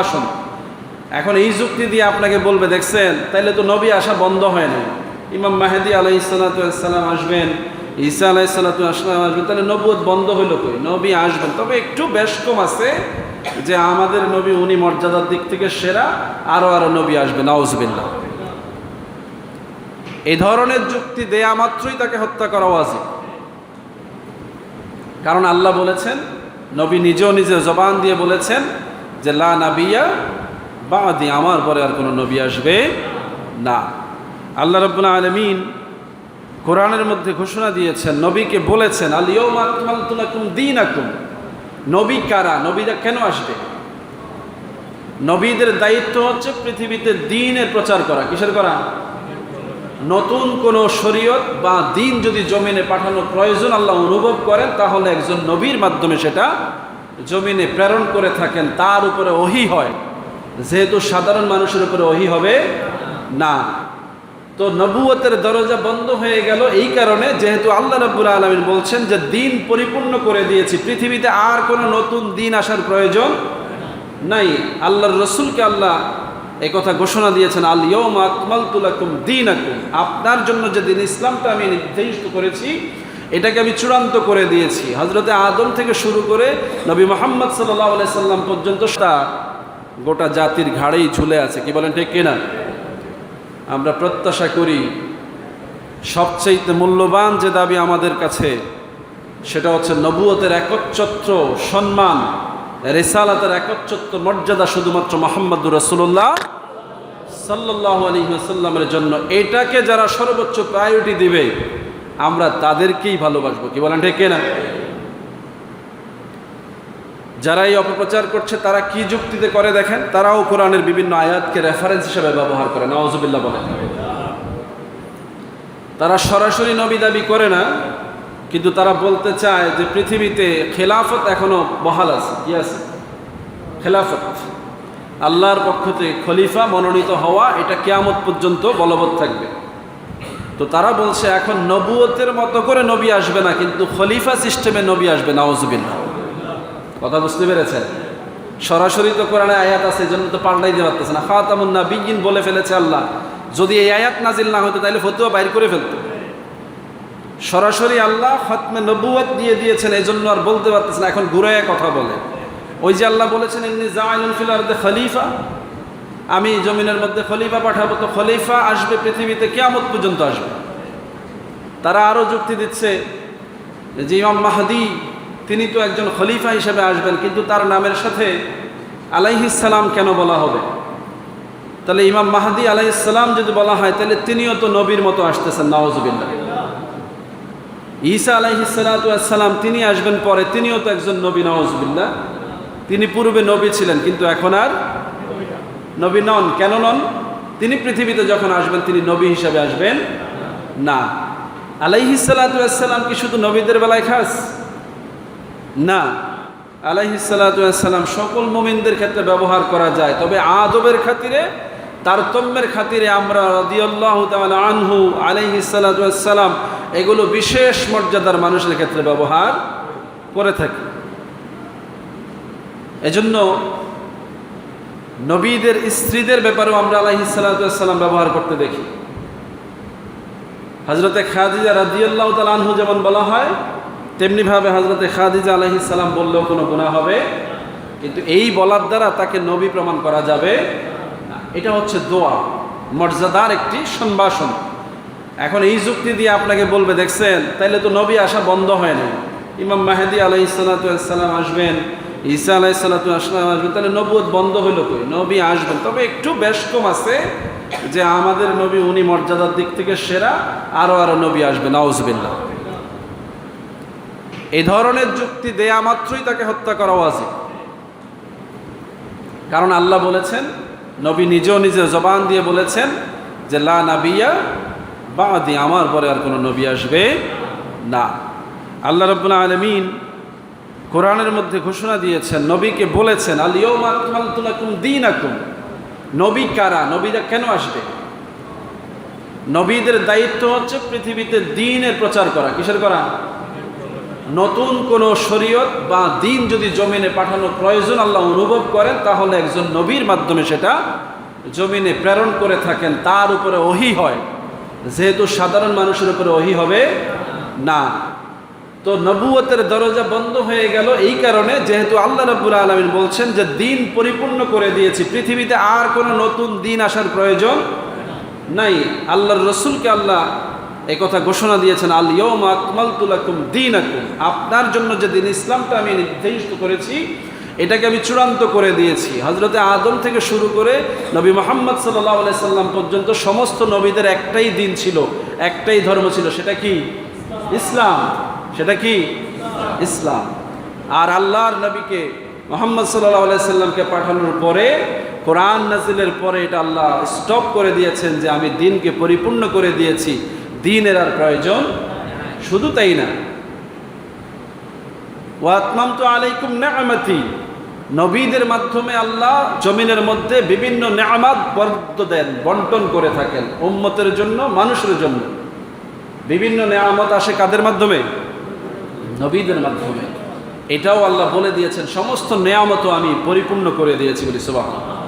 সম্ভাষণ। এখন এই যুক্তি দিয়ে আপনাকে বলবে, দেখছেন তাইলে তো নবী আসা বন্ধ হয় না, ইমাম মাহদি আলাইহিস সালাতু ওয়াস সালাম আসবেন, ঈসা আলাইহিস সালাতু ওয়াস সালাম আসবেন, তাহলে নবুয়ত বন্ধ হইল কই? নবী আসবেন, তবে একটু বেশ কম আছে যে আমাদের নবী উনি মর্যাদার দিক থেকে সেরা, আরো নবী আসবে, নাউজুবিল্লাহ। এই ধরনের যুক্তি দেয়া মাত্রই তাকে হত্যা করা উচিত। কারণ আল্লাহ বলেছেন, নবী নিজেও নিজের জবান দিয়ে বলেছেন যে লা নাবিয়্যা বা'দি, আমার পরে আর কোনো নবী আসবে না। আল্লাহ রাব্বুল আলামিন কোরআনের মধ্যে ঘোষণা দিয়েছেন, নবীকে বলেছেন আল ইয়াউমা আকমালতু লাকুম দীনাকুম। নবী কারা? নবীরা কেন আসবে? নবীদের দায়িত্ব হচ্ছে পৃথিবীতে দ্বীনের প্রচার করা। কিসের করা? নতুন কোনো শরীয়ত বা দ্বীন যদি জমিনে পাঠানোর প্রয়োজন আল্লাহ অনুভব করেন, তাহলে একজন নবীর মাধ্যমে সেটা জমিনে প্রেরণ করে থাকেন, তার উপরে ওহী হয়। যেহেতু সাধারণ মানুষের উপরে ওহী হবে না, তো নবুয়তের দরজা বন্ধ হয়ে গেল এই কারণে, যেহেতু আল্লাহ রাব্বুল আলামিন বলছেন যে দ্বীন পরিপূর্ণ করে দিয়েছি, পৃথিবীতে আর কোনো নতুন দ্বীন আসার প্রয়োজন নাই। আল্লাহর রসুলকে আল্লাহ এই কথা ঘোষণা দিয়েছেন, আল ইয়াউমা আকমালতু লাকুম দীনাকুম, আপনার জন্য যে দিন ইসলামটা আমি নির্দিষ্ট করেছি, এটাকে আমি চূড়ান্ত করে দিয়েছি। হযরতে আদম থেকে শুরু করে নবী মুহাম্মদ সাল্লাল্লাহু আলাইহি সাল্লাম পর্যন্ত গোটা জাতির ঘাড়েই ঝুলে আছে। কি বলেন, ঠিক কিনা? আমরা প্রত্যাশা করি সবচেয়ে মূল্যবান যে দাবি আমাদের কাছে, সেটা হচ্ছে নবুয়তের একচ্ছত্র সম্মান, রিসালাতের একচ্ছত্র মর্যাদা শুধুমাত্র মুহাম্মদুর রাসূলুল্লাহ সাল্লাল্লাহু আলাইহি ওয়াসাল্লামের জন্য। এটাকে যারা সর্বোচ্চ প্রায়োরিটি দিবে, আমরা তাদেরকেই ভালোবাসবো। কি বলেন, ঠিক কিনা? যারা এই অপপ্রচার করছে তারা কি যুক্তিতে করে দেখেন, তারাও কোরআনের বিভিন্ন আয়াতকে রেফারেন্স হিসেবে ব্যবহার করে। নাউজুবিল্লাহ বলেন। তারা সরাসরি নবী দাবি করে না, কিন্তু তারা বলতে চায় যে পৃথিবীতে খেলাফত এখনো বহাল আছে। কি আছে? খেলাফত, আল্লাহর পক্ষ থেকে খলিফা মনোনীত হওয়া, এটা কিয়ামত পর্যন্ত বলবৎ থাকবে। তো তারা বলছে এখন নবুয়তের মতো করে নবী আসবে না, কিন্তু খলিফা সিস্টেমে নবী আসবে। নাউজুবিল্লাহ। কথা বুঝতে পেরেছেন? সরাসরি তো কোরআনে আয়াত আছে, এজন্য তো পাল্টাই দিতে পারতেছে না। খাতামুন নাবিয়্যিন বলে ফেলেছে আল্লাহ। যদি এই আয়াত নাজিল না হতো তাহলে ফতোয়া বাইর করে ফেলতো। সরাসরি আল্লাহ খতমে নবুয়ত দিয়ে দিয়েছেন, এজন্য আর বলতে পারতেছে না, এখন ঘুরে কথা বলে। ওই যে আল্লাহ বলেছেন ইন্নী জাইলুন ফিল আরদি খলিফা, আমি জমিনের মধ্যে খলিফা পাঠাবো, তো খলিফা আসবে পৃথিবীতে, কিয়ামত পর্যন্ত আসবে। তারা আরও যুক্তি দিচ্ছে যে ইমাম মাহদি তিনি তো একজন খলিফা হিসেবে আসবেন, কিন্তু তার নামের সাথে আলাইহিস সালাম কেন বলা হবে? তাহলে ইমাম মাহদি আলাইহিস সালাম যদি বলা হয়, তাহলে তিনিও তো নবীর মতো আসতেছেন। নাউজুবিল্লাহ। ঈসা আলাইহিস সালাতু ওয়াস সালাম তিনি আসবেন পরে, তিনিও তো একজন নবী। নাউজুবিল্লাহ। তিনি পূর্বে নবী ছিলেন, কিন্তু এখন আর নবী নন। কেন নন? তিনি পৃথিবীতে যখন আসবেন তিনি নবী হিসাবে আসবেন না। আলাইহিস সালাতু ওয়াস সালাম কি শুধু নবীদের বেলায় খাস? না, আলাইহিস সালাতু ওয়াস সালাম সকল মুমিনদের ক্ষেত্রে ব্যবহার করা যায়, তবে আদবের খাতিরে, তারতম্যের খাতিরে আমরা রাদিয়াল্লাহু তাআলা আনহু, আলাইহিস সালাতু ওয়াস সালাম, এগুলো বিশেষ মর্যাদার মানুষের ক্ষেত্রে ব্যবহার করে থাকি। এজন্য নবীদের স্ত্রীদের ব্যাপারেও আমরা আলাইহিস সালাতু ওয়াস সালাম ব্যবহার করতে দেখি। হযরতে খাদিজা রাদিয়াল্লাহু তাআলা আনহু যেমন বলা হয়, তেমনিভাবে হযরতে খাদিজা আলাইহিস সালাম বললেও কোনো গুনাহ হবে, কিন্তু এই বলার দ্বারা তাকে নবী প্রমাণ করা যাবে না। এটা হচ্ছে দোয়া, মর্যাদার একটি সম্ভাষণ। এখন এই যুক্তি দিয়ে আপনাকে বলবে, দেখছেন তাইলে তো নবী আসা বন্ধ হয় না, ইমাম মাহদি আলাইহিস সালাতু ওয়াস সালাম আসবেন, ঈসা আলাইহিস সালাতু ওয়াস সালাম আসবেন, তাহলে নবুয়ত বন্ধ হইল কই? নবী আসবেন, তবে একটু বেশ কম আছে যে আমাদের নবী উনি মর্যাদার দিক থেকে সেরা, আরো নবী আসবে। নাউজুবিল্লাহ। এই ধরনের যুক্তি দেয়া মাত্রই তাকে হত্যা করা উচিত। কারণ আল্লাহ বলেছেন, নবী নিজেও নিজের জবান দিয়ে বলেছেন যে লা নাবিয়্যা বা'দি, আমার পরে আর কোনো নবী আসবে না। আল্লাহ রাব্বুল আলামিন কোরআনের মধ্যে ঘোষণা দিয়েছেন, নবীকে বলেছেন আল ইয়াউমা আকমালতু লাকুম দীনাকুম। নবী কারা? নবীরা কেন আসবে? নবীদের দায়িত্ব হচ্ছে পৃথিবীতে দ্বীনের প্রচার করা। কিসের করা? নতুন কোনো শরীয়ত বা দিন যদি জমিনে পাঠানোর প্রয়োজন আল্লাহ অনুভব করেন, তাহলে একজন নবীর মাধ্যমে সেটা জমিনে প্রেরণ করে থাকেন, তার উপরে ওহী হয়। যেহেতু সাধারণ মানুষের উপরে ওহী হবে না, তো নবুয়তের দরজা বন্ধ হয়ে গেল এই কারণে, যেহেতু আল্লাহ রাব্বুল আলামিন বলছেন যে দিন পরিপূর্ণ করে দিয়েছি, পৃথিবীতে আর কোনো নতুন দিন আসার প্রয়োজন নাই। আল্লাহর রসুলকে আল্লাহ একথা ঘোষণা দিয়েছেন, আল ইয়াউমা আকমালতু লাকুম দীনাকুম, আপনার জন্য যে দিন ইসলামটা আমি নির্দিষ্ট করেছি এটাকে আমি চূড়ান্ত করে দিয়েছি। হযরতে আদম থেকে শুরু করে নবী মুহাম্মদ সাল্লাল্লাহু আলাইহি সাল্লাম পর্যন্ত সমস্ত নবীদের একটাই দিন ছিল, একটাই ধর্ম ছিল, সেটা কি? ইসলাম। সেটা কি? ইসলাম। আর আল্লাহর নবীকে মুহাম্মদ সাল্লাল্লাহু আলাইহি সাল্লামকে পাঠানোর পরে, কোরআন নাজিলের পরে এটা আল্লাহ স্টপ করে দিয়েছেন যে আমি দিনকে পরিপূর্ণ করে দিয়েছি, দিনের আর প্রয়োজন। শুধু তাই না, ওয়া আতমামতু আলাইকুম নি'মাতি, নবীদের মাধ্যমে আল্লাহ জমিনের মধ্যে বিভিন্ন নেয়ামত দেন, বন্টন করে থাকেন উম্মতের জন্য, মানুষের জন্য। বিভিন্ন নেয়ামত আসে কাদের মাধ্যমে? নবীদের মাধ্যমে। এটাও আল্লাহ বলে দিয়েছেন সমস্ত নেয়ামতও আমি পরিপূর্ণ করে দিয়েছি বলি সুবহানাল্লাহ।